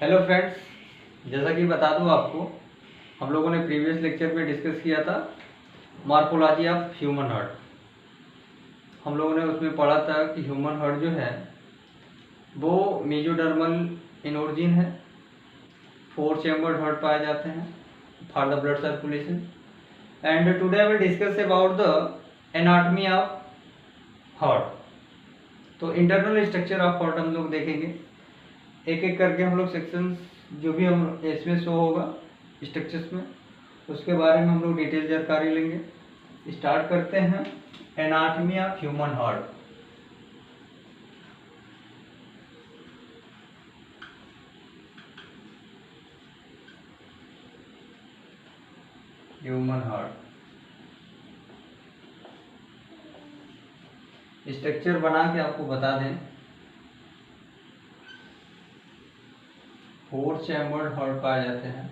Hello friends, जैसा कि बता दूं आपको, हम लोगों ने प्रीवियस लेक्चर में डिस्कस किया था मॉर्फोलॉजी ऑफ ह्यूमन हार्ट। हम लोगों ने उसमें पढ़ा था कि ह्यूमन हार्ट जो है वो मेसोडर्मल इन ओरिजिन है। 4 चैम्बर्ड हार्ट पाए जाते हैं for the blood circulation. And today we discuss about the anatomy of heart. तो इंटरनल स्ट्रक्चर ऑफ हार्ट हम लोग देखेंगे, एक एक करके हम लोग सेक्शंस जो भी हम इसमें शो होगा स्ट्रक्चर्स में, उसके बारे में हम लोग डिटेल जानकारी लेंगे। स्टार्ट करते हैं anatomy of human heart. Human heart structure बना के आपको बता दें, 4 चैम्बर्ड हार्ट पाए जाते हैं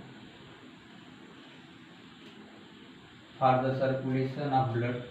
for the circulation of blood.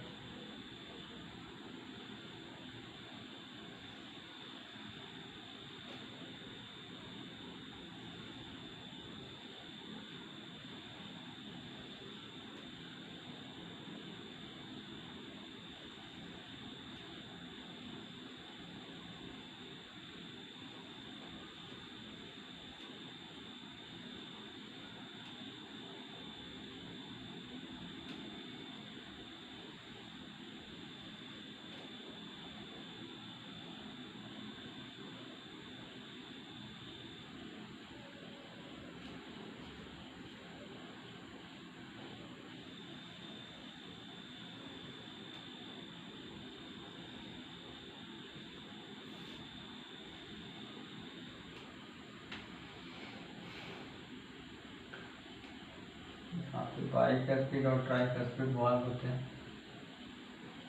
Bicuspid और ट्राइकस्पिड वाल्व होते हैं,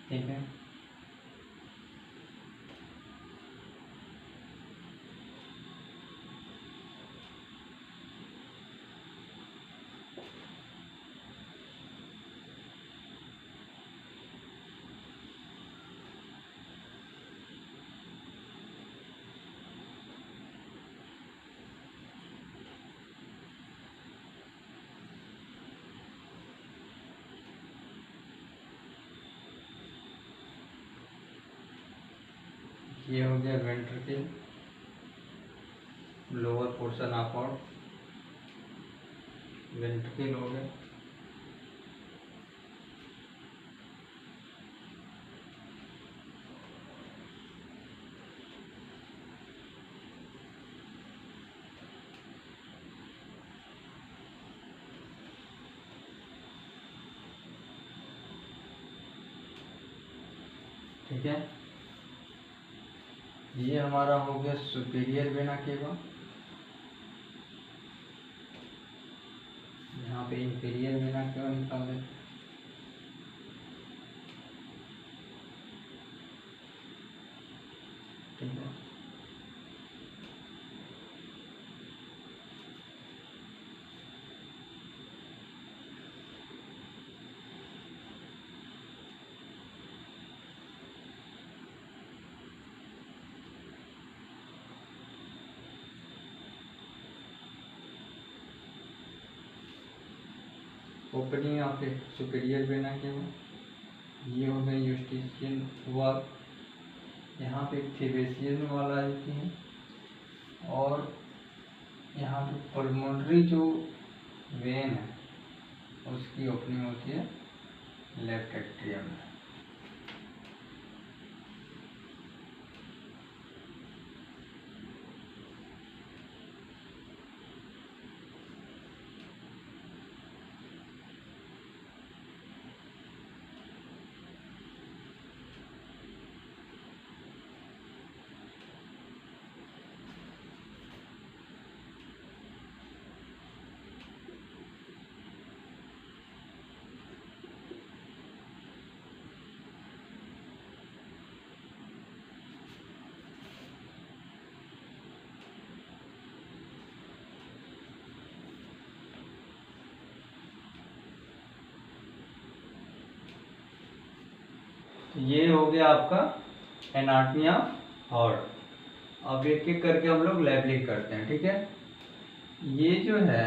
ठीक है। ये हो गया ventricle, lower portion of heart, ventricle हो गया। ठीक है, ये हमारा हो गया सुपीरियर वेना केवा। यहाँ पे इंफीरियर वेना केवा निकाल देते हैं। ठीक है, ओपनिंग ऑफ सुपीरियर वेना केवा। ये हो गया यूस्टेशियन वाल, यहाँ पे थिबेसियन वाल आ जाती है, और यहाँ पे पल्मोनरी जो वेन है उसकी ओपनिंग होती है लेफ्ट एट्रियम में। ये हो गया आपका एनाटॉमी ऑफ हार्ट। अब एक एक करके हम लोग लेबलिंग करते हैं, ठीक है। ये जो है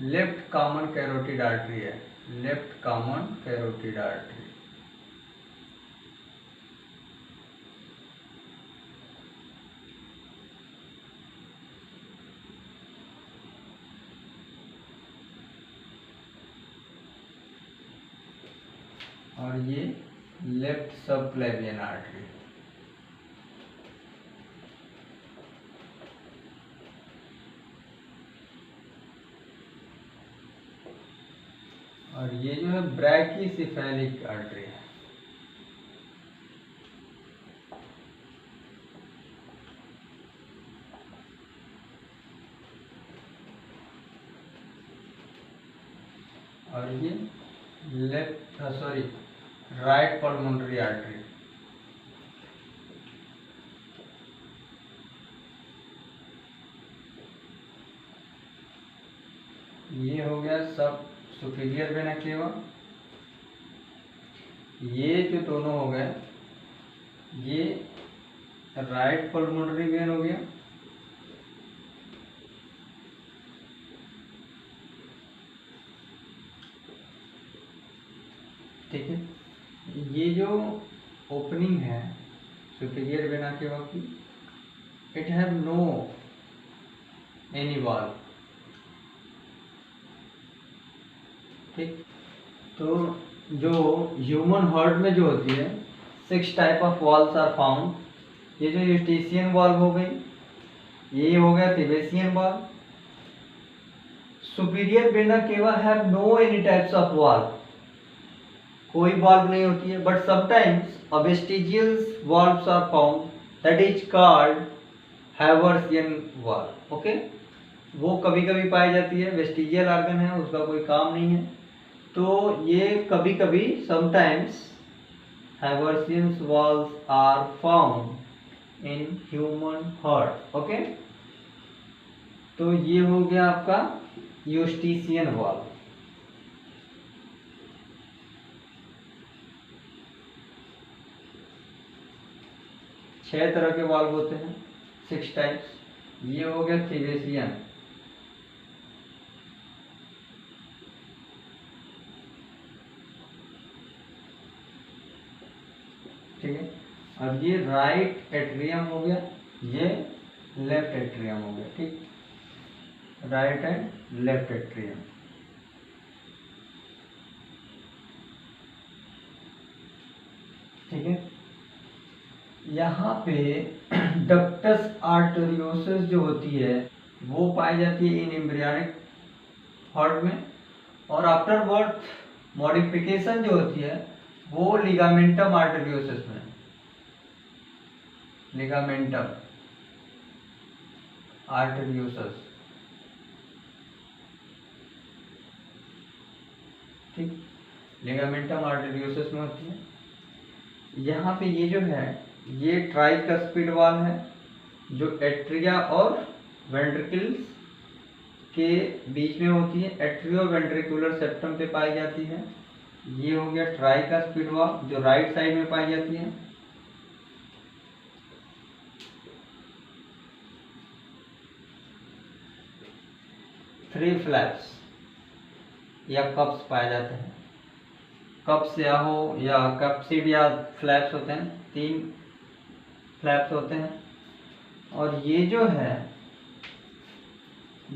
लेफ्ट कॉमन कैरोटिड आर्टरी है, लेफ्ट कॉमन कैरोटिड आर्टरी। और ये लेफ्ट सबक्लेवियन आर्टरी। और ये जो है ब्रैकिसेफेलिक आर्टरी है। और ये राइट पल्मोनरी आर्टरी। ये हो गया सब सुपीरियर वेना केवा। ये जो दोनों हो गए, ये राइट पल्मोनरी वेन हो गया। ठीक है, ये जो ओपनिंग है सुपीरियर वेना केवा की, it have no any wall. ठीक, तो जो ह्यूमन हार्ट में जो होती है 6 type of valves are found. ये जो यूस्टेशियन वॉल्व हो गई, ये हो गया Thebesian valve. Superior vena cava have no any types of valve, कोई वॉल्व नहीं होती है। But sometimes a vestigial valves are found, that is called Haversian valve. Okay, वो कभी कभी पाई जाती है, वेस्टिजियल ऑर्गन है, उसका कोई काम नहीं है। तो ये कभी कभी sometimes Haversian valves are found in human heart. Okay, तो ये हो गया आपका यूस्टेशियन वॉल्व। छह तरह के वाल्व होते हैं, 6 टाइप्स। ये हो गया तिबेशियन। ठीक है, और ये राइट एट्रियम हो गया, ये लेफ्ट एट्रियम हो गया। ठीक, राइट एंड लेफ्ट एट्रियम। ठीक है, यहाँ पे डक्टस आर्टेरियोसस जो होती है वो पाई जाती है इन एम्ब्रियोनिक हार्ट में। और आफ्टर बर्थ मॉडिफिकेशन जो होती है वो लिगामेंटम आर्टेरियोसस में, लिगामेंटम आर्टेरियोसस। ठीक, लिगामेंटम आर्टेरियोसस में होती है। यहाँ पे ये जो है ये ट्राइकस्पिड वॉल्व है, जो एट्रिया और वेंट्रिकल्स के बीच में होती है, एट्रियो वेंट्रिकुलर सेप्टम पे पाई जाती है। ये हो गया ट्राइकस्पिड वॉल्व, जो राइट साइड में पाई जाती है। थ्री फ्लैप्स या कप्स पाए जाते हैं, कप्स या हो या कप्सिड या फ्लैप्स होते हैं, 3 फ्लैप्स होते हैं। और ये जो है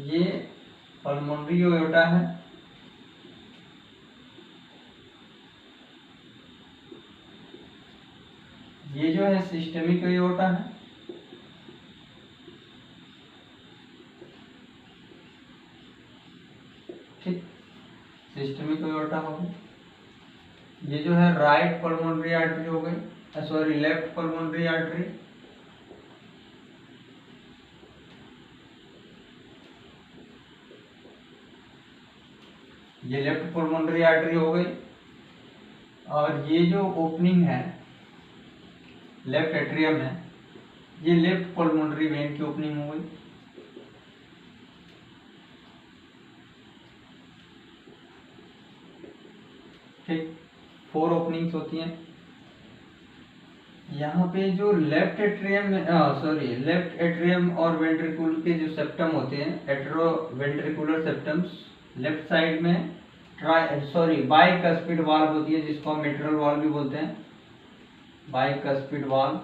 ये पल्मोनरी एओर्टा है, ये जो है सिस्टमिक एओर्टा है। ठीक, सिस्टमिक एओर्टा हो गई। ये जो है राइट पल्मोनरी आर्टरी हो गई, सॉरी लेफ्ट पल्मोनरी आर्टरी। ये लेफ्ट पल्मोनरी आर्टरी हो गई। और ये जो ओपनिंग है लेफ्ट एट्रियम है, ये लेफ्ट पल्मोनरी वेन की ओपनिंग हो गई। ठीक, 4 ओपनिंग्स होती हैं। यहाँ पे जो लेफ्ट एट्रियम लेफ्ट एट्रियम और वेंट्रिकुल के जो सेप्टम होते हैं, एट्रो वेंट्रिकुलर सेप्टम्स, लेफ्ट साइड में बाइकस्पिड वाल्व होती है, जिसको हम मिट्रल वाल्व भी बोलते हैं, बाइकस्पिड वाल्व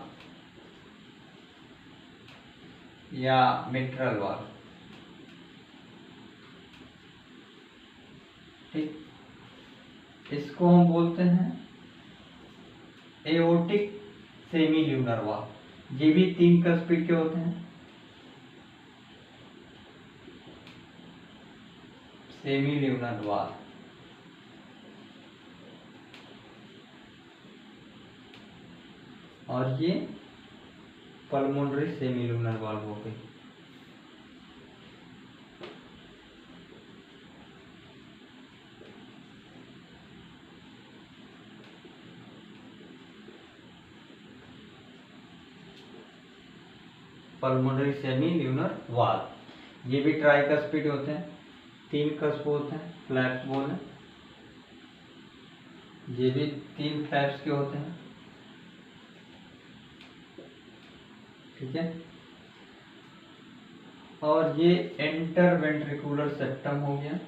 या मिट्रल वाल्व। ठीक, इसको हम बोलते हैं एओर्टिक सेमी ल्यूनर वाल्व। ये भी 3 कस्पिड के होते हैं, सेमी ल्यूनर वाल्व। और ये पल्मोनरी सेमी ल्यूनर वाल्व हो गई। पल्मोनरी सेमी ल्यूनर वाल्व, ये भी ट्राइकस्पिड होते हैं, 3 कस्प होते हैं, फ्लैप्स बोल हैं, ये भी 3 फ्लैप्स के होते हैं। ठीक है, और ये इंटरवेंट्रिकुलर सेप्टम हो गया।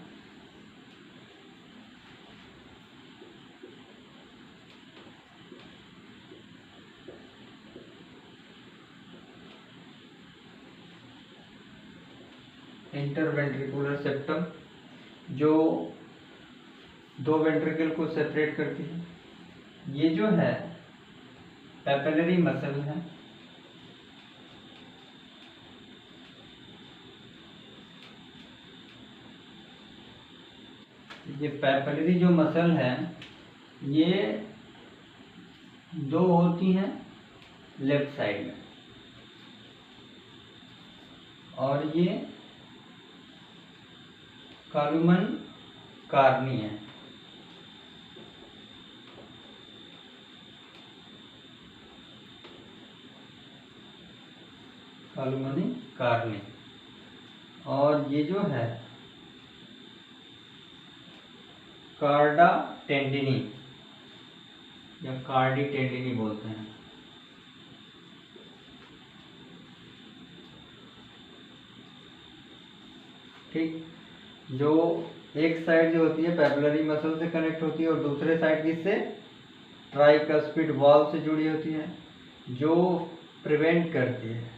इंटरवेंट्रिकुलर सेप्टम जो 2 वेंट्रिकल को सेपरेट करती है। ये जो है पैपिलरी मसल है, ये पैपिलरी जो मसल है ये 2 होती हैं लेफ्ट साइड में, और ये कॉलमन कार्नी है। कॉलमनी कार्नी, और ये जो है कार्डा टेंडिनी या कार्डी टेंडिनी बोलते हैं। ठीक, जो एक साइड जो होती है पैपिलरी मसल से कनेक्ट होती है और दूसरे साइड किससे, ट्राइकस्पिड वाल्व से जुड़ी होती है, जो प्रिवेंट करती है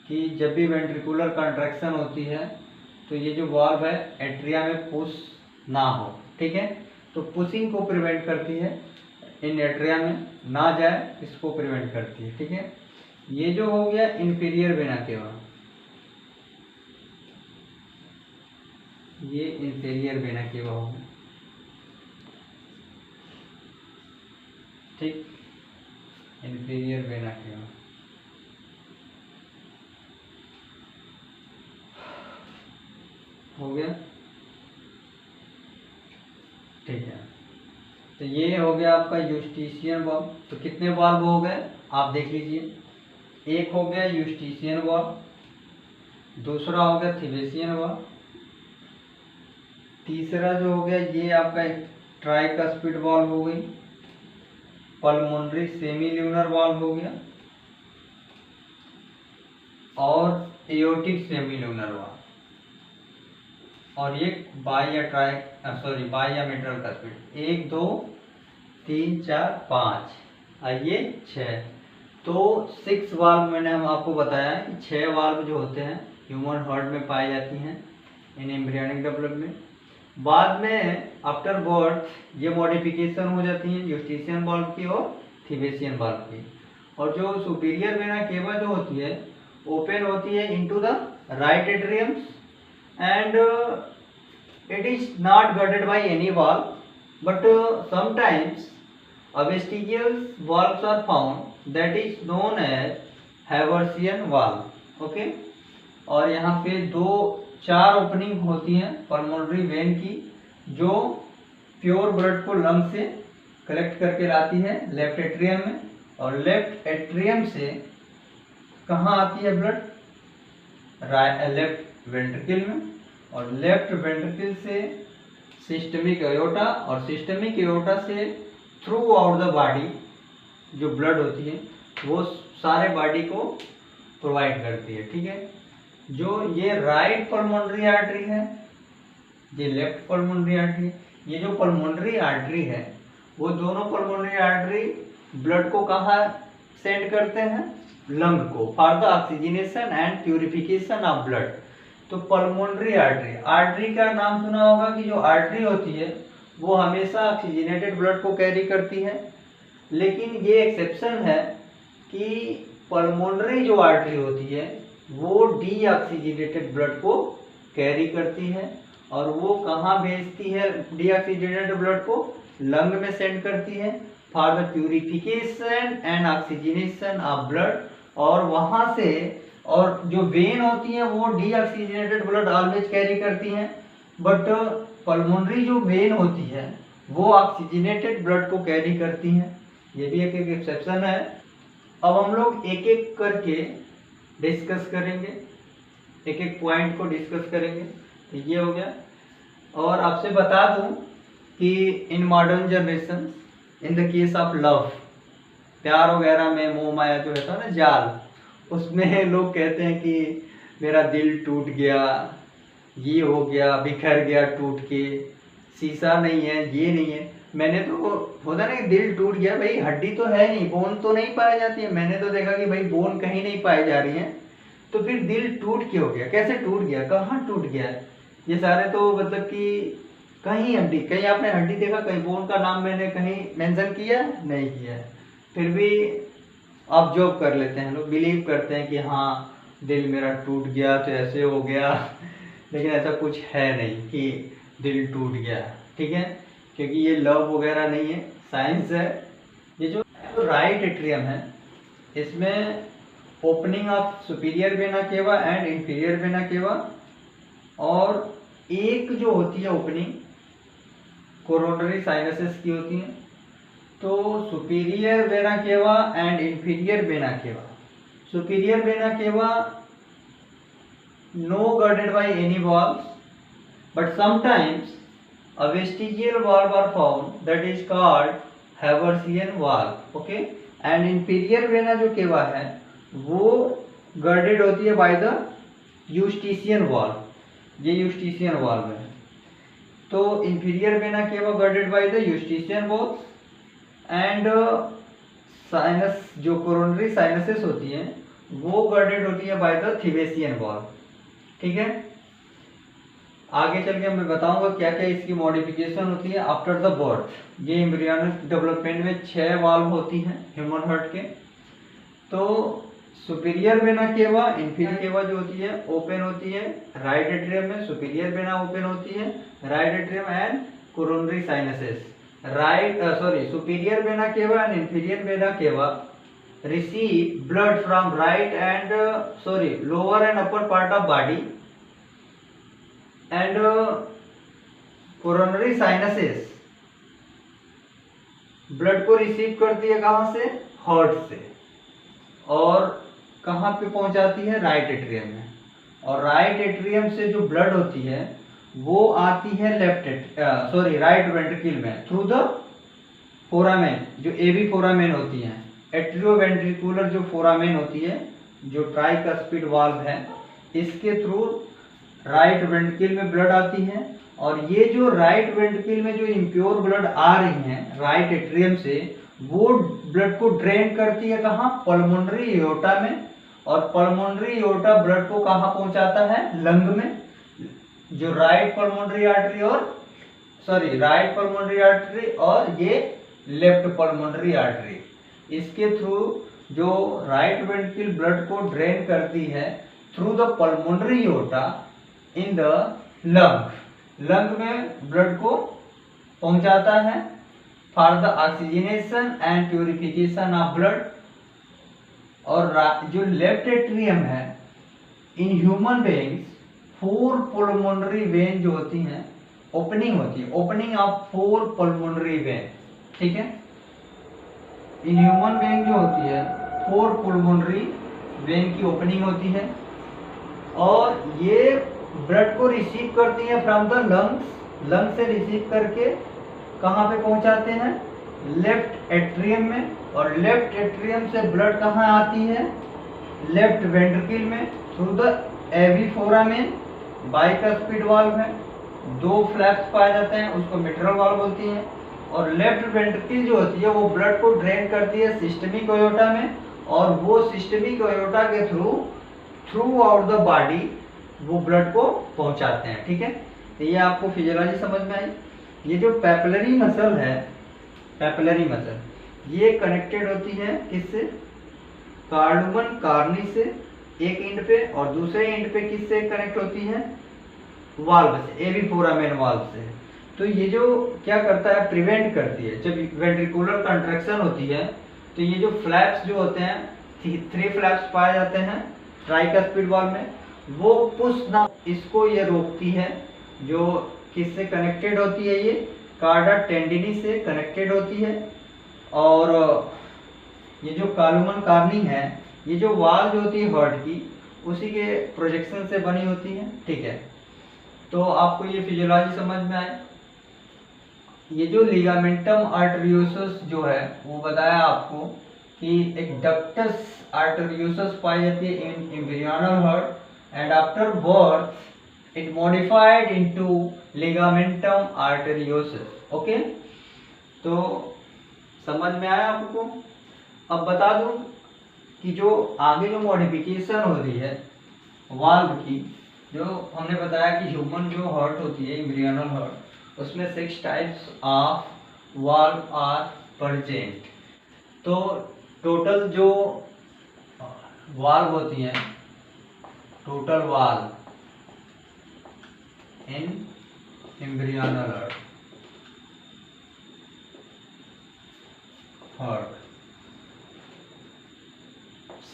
कि जब भी वेंट्रिकुलर कॉन्ट्रैक्शन होती है तो ये जो वाल्व है एट्रिया में पुश ना हो। ठीक है, तो पुशिंग को प्रिवेंट करती है, इन एट्रिया में ना जाए इसको प्रिवेंट करती है। ठीक है, ये जो हो गया इंफीरियर वेना केवा, ये इंफीरियर वेना केवा हो गया। ठीक, इंफीरियर वेना केवा हो गया। ठीक है, तो ये हो गया आपका यूस्टीशियन वाल्व। तो कितने वाल्व हो गए आप देख लीजिए, एक हो गया यूस्टीशियन वाल्व, दूसरा हो गया थिबेसियन वाल्व, तीसरा जो हो गया ये आपका ट्राइकस्पिड वाल्व हो गई, पल्मोनरी सेमी ल्यूनर वाल्व हो गया, और एओर्टिक सेमी ल्यूनर वाल्व, और ये बाई या मिट्रल कस्पिड। 1 2 3 4 5, आइए 6। तो 6 वाल्व मैंने हम आपको बताया कि 6 वाल्व जो होते हैं ह्यूमन हार्ट में पाई जाती हैं इन एम्ब्रियोनिक डेवलपमेंट। बाद में आफ्टर बर्थ ये मॉडिफिकेशन हो जाती हैं यूस्टीशियन वाल्व की और थिबेसियन वाल्व की। और जो सुपीरियर वेना केवा जो होती है ओपन होती है into the right atriums, and it is not guarded by any valve, but sometimes a vestigial valves are found that is known as Haversian valve. Okay, और यहाँ पे 4 ओपनिंग होती हैं पल्मोनरी वेन की, जो प्योर ब्लड को lung से collect करके लाती है लेफ्ट एट्रियम में, और लेफ्ट एट्रियम से कहाँ आती है ब्लड, लेफ्ट वेंट्रिकल में, और लेफ्ट वेंट्रिकल से सिस्टमिक एओर्टा, और सिस्टमिक एओर्टा से थ्रू आउट द बॉडी जो ब्लड होती है वो सारे बॉडी को प्रोवाइड करती है, ठीक है। जो ये राइट पल्मोनरी आर्टरी है, ये लेफ्ट पल्मोनरी आर्टरी, ये जो पल्मोनरी आर्टरी है वो दोनों पल्मोनरी आर्टरी ब्लड को कहाँ सेंड करते हैं, लंग को, for the oxygenation and purification of blood. तो पल्मोनरी आर्टरी, आर्टरी का नाम सुना होगा कि जो आर्टरी होती है वो हमेशा ऑक्सीजनेटेड ब्लड को कैरी करती है, लेकिन ये एक्सेप्शन है कि पल्मोनरी जो आर्टरी होती है वो डीऑक्सीजनेटेड ब्लड को कैरी करती है और वो कहाँ भेजती है डीऑक्सीजनेटेड ब्लड को, लंग में सेंड करती है for the purification and oxygenation of blood. और वहाँ से, और जो वेन होती है वो डीऑक्सीजनेटेड ब्लड ऑलवेज कैरी करती हैं, बट पल्मोनरी जो वेन होती है वो ऑक्सीजनेटेड ब्लड को कैरी करती हैं। ये भी एक एक्सेप्शन है। अब हम लोग एक एक करके डिस्कस करेंगे, एक एक पॉइंट को डिस्कस करेंगे। तो ये हो गया। और आपसे बता दूं कि in modern generation in the case of love, प्यार वगैरह में मोह माया जो रहता है ना जाल, उसमें लोग कहते हैं कि मेरा दिल टूट गया, ये हो गया, बिखर गया टूट के, शीशा नहीं है, ये नहीं है। मैंने तो होता ना कि दिल टूट गया, भाई हड्डी तो है नहीं, बोन तो नहीं पाई जाती है। मैंने तो देखा कि भाई बोन कहीं नहीं पाई जा रही है, तो फिर दिल टूट क्यों गया, कैसे टूट गया, कहाँ टूट गया? ये सारे तो मतलब कि कहीं हड्डी, कहीं आपने हड्डी देखा, कहीं बोन का नाम मैंने कहीं मेंशन किया नहीं किया, फिर भी ऑब्जर्व कर लेते हैं लोग, बिलीव करते हैं कि हाँ दिल मेरा टूट गया तो ऐसे हो गया, लेकिन ऐसा कुछ है नहीं कि दिल टूट गया, ठीक है, क्योंकि ये लव वगैरह नहीं है, साइंस है। ये जो राइट एट्रियम है इसमें ओपनिंग ऑफ सुपीरियर वेना केवा एंड इंफीरियर वेना केवा, और एक जो होती है ओपनिंग कोरोनरी साइनसेस की होती है। तो सुपीरियर वेना केवा and inferior vena cava, superior vena केवा no girded by any valves, but sometimes a vestigial valve are found that is called Haversian valve, okay। and inferior vena जो केवा है वो girded होती है by the Eustachian valve, ये Eustachian valve है। तो inferior vena केवा girded by the Eustachian valve and sinus जो coronary sinuses होती हैं वो girded होती है by the Thevesian valve, ठीक है। आगे चल के मैं बताऊंगा क्या क्या इसकी मॉडिफिकेशन होती है आफ्टर द बर्थ। ये एम्ब्रियोनिक डेवलपमेंट में 6 वाल्व होती हैं ह्यूमन हार्ट के। तो सुपीरियर वेना केवा, इंफीरियर केवा जो होती है ओपन होती है राइट एट्रियम में, सुपीरियर वेना ओपन होती है right atrium and coronary sinuses. Superior vena केवा and inferior vena cava receive blood from right and lower and upper part of body, and coronary sinuses blood को receive करती है कहाँ से, heart से, और कहाँ पे पहुंचाती है, राइट एट्रियम में। और राइट एट्रियम से जो ब्लड होती है वो आती है राइट वेंट्रिकल में थ्रू द फोरामेन, जो एवी फोरामेन होती है, एट्रियोवेंट्रिकुलर जो फोरामेन होती है, जो ट्राइकस्पिड वाल्व है, इसके थ्रू राइट वेंट्रिकल में ब्लड आती है। और ये जो राइट वेंट्रिकल में जो इम्प्योर ब्लड आ रही हैं राइट एट्रियम से, वो ब्लड को ड्रेन करती है कहाँ, पल्मोनरी एओर्टा में, और पल्मोनरी एओर्टा ब्लड को कहाँ पहुंचाता है, लंग में। जो राइट पल्मोनरी आर्टरी और ये लेफ्ट पल्मोनरी आर्टरी, इसके थ्रू जो राइट वेंट्रिकल ब्लड को ड्रेन करती है through the pulmonary aorta in the lung में ब्लड को पहुंचाता है for the oxygenation and purification of blood. और जो लेफ्ट एट्रियम है, in human beings 4 pulmonary vein जो होती हैं ओपनिंग होती है, ओपनिंग ऑफ 4 पल्मोनरी वेन, ठीक है। इन ह्यूमन बीइंग जो होती है 4 पल्मोनरी वेन की ओपनिंग होती है, और ये ब्लड को रिसीव करती है फ्रॉम द लंग्स से रिसीव करके कहाँ पे पहुंचाते हैं, लेफ्ट एट्रियम में, और लेफ्ट एट्रियम से ब्लड कहाँ आती है, लेफ्ट वेंट्रिकल में through the AV foramen. Bicuspid valve है, 2 फ्लैप्स पाए जाते हैं, उसको मिट्रल वाल्व बोलती हैं। और लेफ्ट वेंट्रिकल जो होती है वो ब्लड को ड्रेन करती है सिस्टमिक एओर्टा में, और वो सिस्टमिक एओर्टा के थ्रू आउट द बॉडी वो ब्लड को पहुंचाते हैं। ठीक है, तो ये आपको फिजियोलॉजी समझ में आई। ये जो पैपिलरी मसल है, पैपिलरी मसल ये कनेक्टेड होती है किससे, कार्डुमन कार्नी से एक एंड पे, और दूसरे एंड पे किससे कनेक्ट होती है, वाल्व से, एवी फोरामेन वाल्व से। तो ये जो क्या करता है, प्रिवेंट करती है। जब वेंट्रिकुलर कंट्रैक्शन होती है तो ये जो फ्लैप्स जो होते हैं, 3 फ्लैप्स पाए जाते हैं ट्राइकस्पिड वाल्व में, वो पुश ना, इसको ये रोकती है। जो किससे कनेक्टेड होती है, ये कार्डा टेंडिनी से कनेक्टेड होती है। और ये जो कालुमन कार्नी है, ये जो वाल जो होती है हार्ट की, उसी के प्रोजेक्शन से बनी होती है। ठीक है, तो आपको ये फिजियोलॉजी समझ में आए। ये जो लिगामेंटम आर्टेरियोसस जो है वो बताया आपको कि एक डक्टस आर्टेरियोसस पाई जाती है in embryonal heart, and after birth it modified into ligamentum arteriosus. Okay, तो समझ में आया आपको। अब बता दूं कि जो आगे जो मॉडिफिकेशन हो रही है वाल्व की, जो हमने बताया कि ह्यूमन जो हार्ट होती है एम्ब्रियोनल हार्ट, उसमें 6 types of valve are present. तो टोटल जो वाल्व होती हैं, total valve in embryonal heart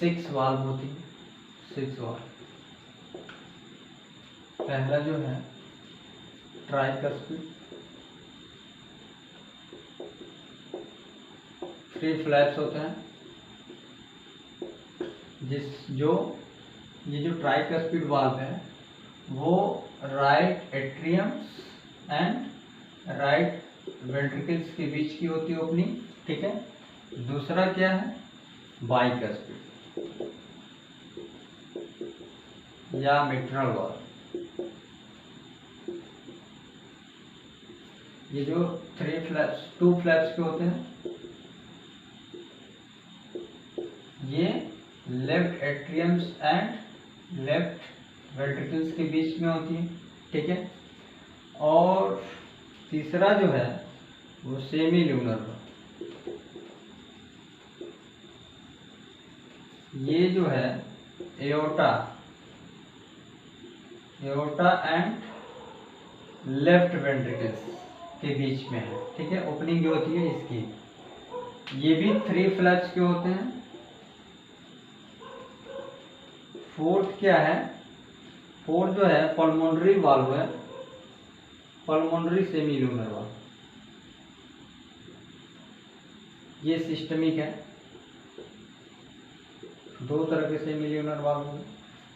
6 valve होती है, 6 वाल्व। पहला जो है ट्राइकस्पिड, 3 फ्लैप्स होते हैं, ये जो ट्राइकस्पिड वाल्व है वो right atriums and right ventricles के बीच की होती है ओपनिंग। ठीक है, दूसरा क्या है, बाइकस्पिड या मिट्रल वाल्व। ये जो 3 फ्लैप्स, 2 फ्लैप्स के होते हैं, ये left atriums and left ventricles के बीच में होती है। ठीक है, और तीसरा जो है वो सेमी ल्यूनर। ये जो है एओर्टा एंड लेफ्ट वेंट्रिकल्स के बीच में है। ठीक है, ओपनिंग जो होती है इसकी। ये भी 3 फ्लैप्स के होते हैं। फोर्थ क्या है, फोर्थ जो है पल्मोनरी वाल्व है, पल्मोनरी सेमी ल्यूनर वाल्व। ये सिस्टमिक है, 2 तरह के सेमी ल्यूनर वाल्व है,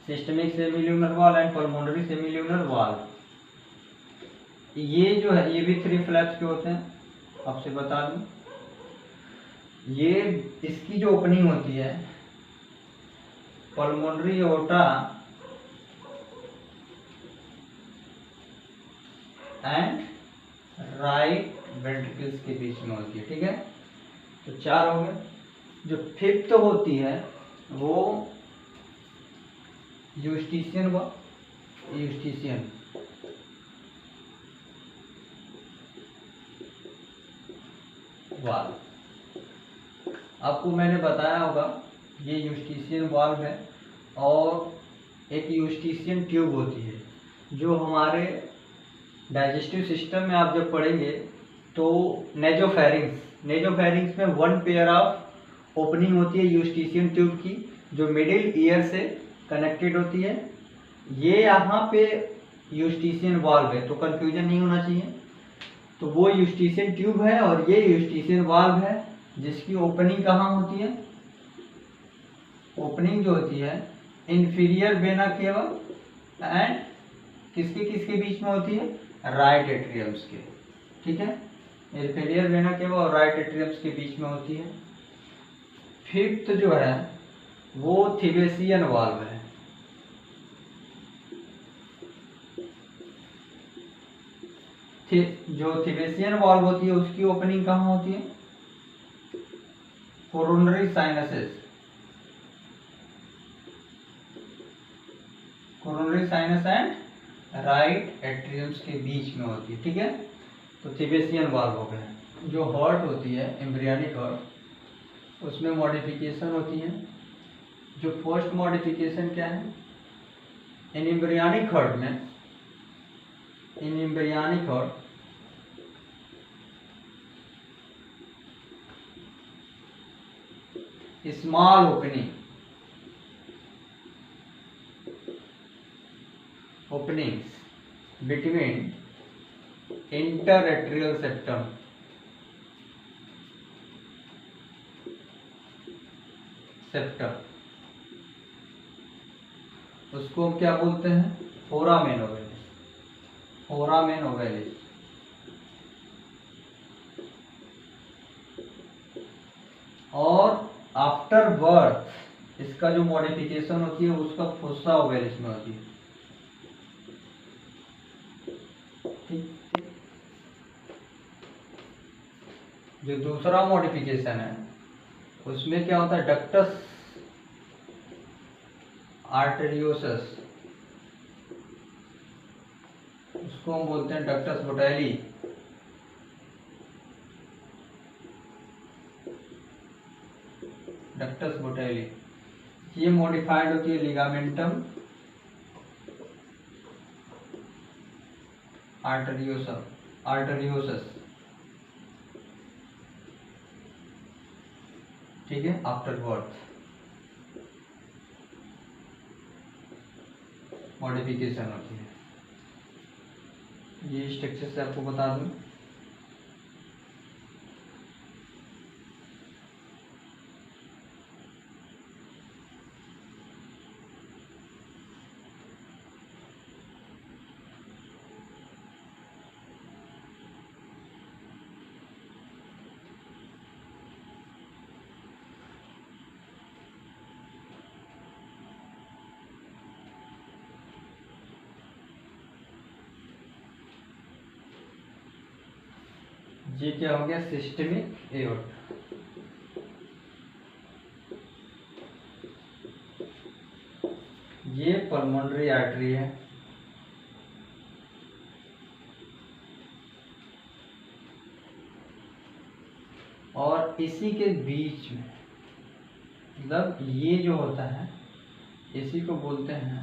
systemic semi lunar valve and pulmonary semi lunar valve. ये जो है ये भी 3 फ्लैप्स के होते हैं। आपसे बता दूं, ये इसकी जो ओपनिंग होती है pulmonary aorta and right ventricles के बीच में होती है। ठीक है, तो 4 हो गए। जो 5th होती है वो यूस्टिशियन वाल्व। आपको मैंने बताया होगा ये यूस्टिशियन वाल्व है, और एक यूस्टिशियन ट्यूब होती है जो हमारे डाइजेस्टिव सिस्टम में आप जब पढ़ेंगे तो नेजोफेरिंग्स में 1 पेयर ऑफ ओपनिंग होती है यूस्टिशियन ट्यूब की, जो मिडिल ईयर से कनेक्टेड होती है। ये यहाँ पे यूस्टिशियन वाल्व है, तो कंफ्यूजन नहीं होना चाहिए। तो वो यूस्टिशियन ट्यूब है और ये यूस्टिशियन वाल्व है, जिसकी ओपनिंग कहाँ होती है, ओपनिंग जो होती है इंफीरियर वेना केवा एंड किसके बीच में होती है, राइट एट्रियम्स के। ठीक है, इंफीरियर वेना केवा और राइट एट्रियम्स के बीच में होती है। फिफ्थ जो है वो थिबेसियन वाल्व है। जो थिबेसियन वाल्व होती है उसकी ओपनिंग कहाँ होती है? Coronary sinuses, coronary sinus and right atriums के बीच में होती है। ठीक है, तो थिबेसियन वाल्व हो गया। जो हार्ट होती है एम्ब्रियोनिक हार्ट, उसमें मॉडिफिकेशन होती है। जो फर्स्ट मॉडिफिकेशन क्या है? इन एम्ब्रियोनिक हार्ट में, in embryonic heart small openings between interatrial septum उसको हम क्या बोलते हैं? Foramen ovalis, foramen ovalis. और आफ्टर बर्थ इसका जो मॉडिफिकेशन होती है उसका फुस्सा ओवेलिस में होती है। जो दूसरा मॉडिफिकेशन है उसमें क्या होता है? डक्टस आर्टेरियोसस, उसको हम बोलते हैं डक्टस बोटाइली। डक्टस बोटाइली ये मॉडिफाइड होती है लिगामेंटम आर्टेरियोसस। ठीक है, आफ्टर बर्थ मॉडिफिकेशन होती है। ये स्ट्रक्चर से आपको बता दूं। ये क्या हो गया? Systemic aorta. ये पल्मोनरी आर्टरी है। और इसी के बीच में, मतलब ये जो होता है इसी को बोलते हैं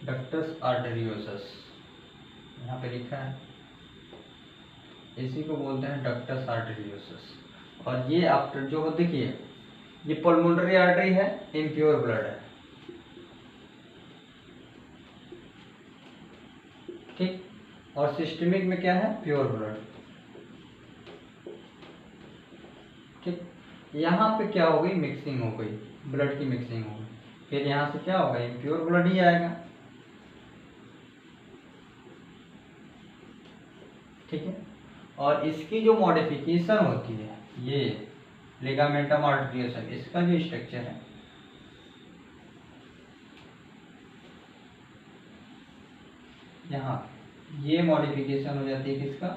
डक्टस आर्टेरियोसस। यहाँ पे लिखा है, इसी को बोलते हैं डक्टस आर्टेरियोसस। और ये आफ्टर जो देखिए, ये पल्मोनरी आर्टरी है, इम्प्योर ब्लड है। ठीक, और सिस्टमिक में क्या है? Pure blood. ठीक, यहाँ पे क्या हो गई? मिक्सिंग हो गई, ब्लड की मिक्सिंग हो गई। फिर यहाँ से क्या होगा? इम्प्योर ब्लड ही आएगा। ठीक है, और इसकी जो मॉडिफिकेशन होती है, ये लिगामेंटम आर्टेरियोसस, इसका जो स्ट्रक्चर है यहाँ, ये मॉडिफिकेशन हो जाती है किसका?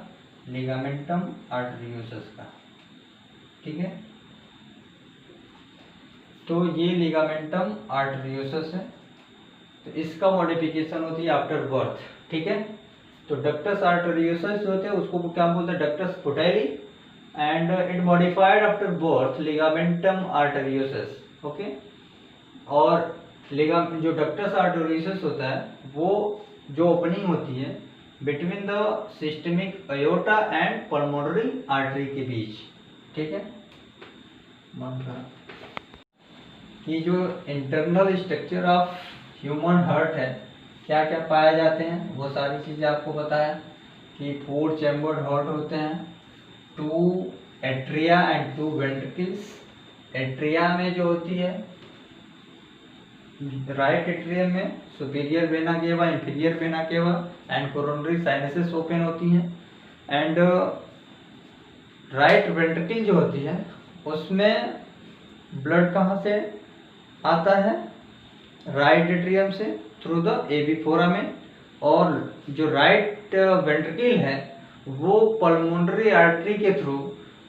लिगामेंटम आर्टेरियोसस का। ठीक है, तो ये लिगामेंटम आर्टेरियोसस है, तो इसका मॉडिफिकेशन होती है आफ्टर बर्थ। ठीक है, तो डक्टस आर्टेरियोसस जो होते हैं उसको क्या बोलते हैं? Ductus Botalli, and it modified after birth ligamentum arteriosus. Okay, और जो डक्टस आर्टेरियोसस होता है वो जो ओपनिंग होती है between the systemic aorta and pulmonary artery के बीच। ठीक है, कि जो internal structure of human heart है, क्या क्या पाए जाते हैं वो सारी चीज़ें आपको बताया कि 4 चैम्बर्ड हार्ट होते हैं, 2 एट्रिया एंड 2 वेंट्रिकल्स। एट्रिया में जो होती है, राइट एट्रियम में सुपीरियर वेना केवा, inferior vena cava and coronary sinuses open होती हैं। एंड राइट वेंट्रिकल जो होती है उसमें ब्लड कहाँ से आता है, राइट एट्रियम से थ्रू द एबी फोरामेन, और जो राइट वेंट्रिकल है वो पल्मोनरी आर्टरी के थ्रू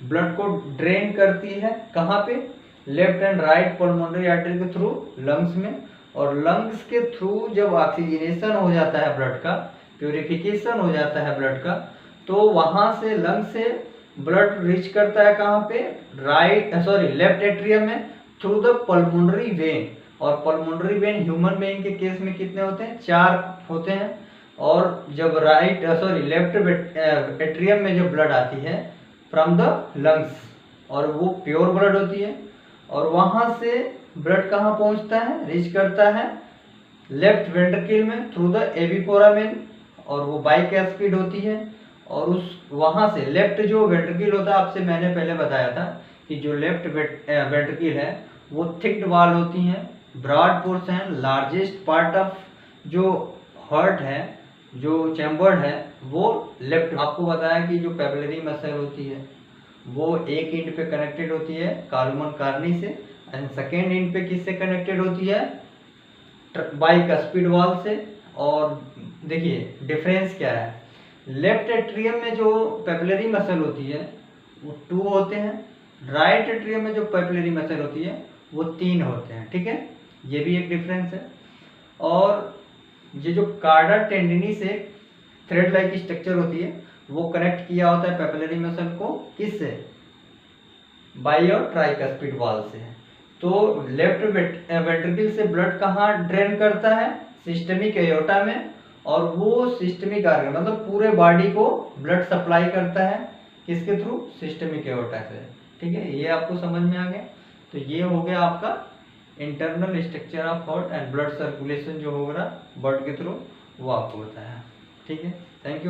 ब्लड को ड्रेन करती है, कहाँ पे, left and right pulmonary artery के थ्रू लंग्स में, और लंग्स के थ्रू जब ऑक्सीजनेशन हो जाता है ब्लड का, प्यूरिफिकेशन हो जाता है ब्लड का, तो वहां से लंग से ब्लड रीच करता है कहाँ पे, लेफ्ट एट्रियम में थ्रू द पल्मोनरी वेन। और पल्मोनरी वेन ह्यूमन बीइंग के केस में कितने होते हैं, 4 होते हैं। और जब लेफ्ट एट्रियम में जो ब्लड आती है फ्रॉम द लंग्स, और वो प्योर ब्लड होती है, और वहां से ब्लड कहाँ पहुंचता है, रीच करता है लेफ्ट वेंट्रिकल में थ्रू द एबी फोरामेन, और वो बाइकैस्पिड होती है। और उस वहां से लेफ्ट जो वेंट्रिकल होता है, आपसे मैंने पहले बताया था कि जो लेफ्ट वेंट्रिकल है वो थिक्ड वॉल होती हैं, ब्रॉड पोर्शन है, लार्जेस्ट पार्ट ऑफ जो हार्ट है, जो चैम्बर है वो लेफ्ट। आपको बताया कि जो पेपिलरी मसल होती है वो एक एंड पे कनेक्टेड होती है कॉलमन कार्नी से, एंड सेकेंड एंड पे किससे कनेक्टेड होती है, बाइकस्पिड वॉल से। और देखिए डिफरेंस क्या है, लेफ्ट एट्रियम में जो पेपिलरी मसल होती है वो 2 होते हैं, राइट एट्रियम में जो पेपिलरी मसल होती है वो 3 होते हैं, ठीक है, ये भी एक डिफरेंस है। और ये जो कार्डा टेंडिनी से थ्रेड लाइक स्ट्रक्चर होती है वो कनेक्ट किया होता है पेपिलरी मसल को किससे, बाई और ट्राइकस्पिड वॉल से। तो लेफ्ट वेंट्रिकल से ब्लड कहाँ ड्रेन करता है, सिस्टमिक एयोर्टा में, और वो सिस्टमिक आर्गन मतलब पूरे बॉडी को ब्लड सप्लाई करता है किसके थ्रू, सिस्टमिक एयोर्टा से, ठीक है। ये आपको समझ में आ गया। तो ये हो गया आपका internal structure of heart and blood circulation जो होगा ब्लड के थ्रू वो आपको बताया, ठीक है। Thank you.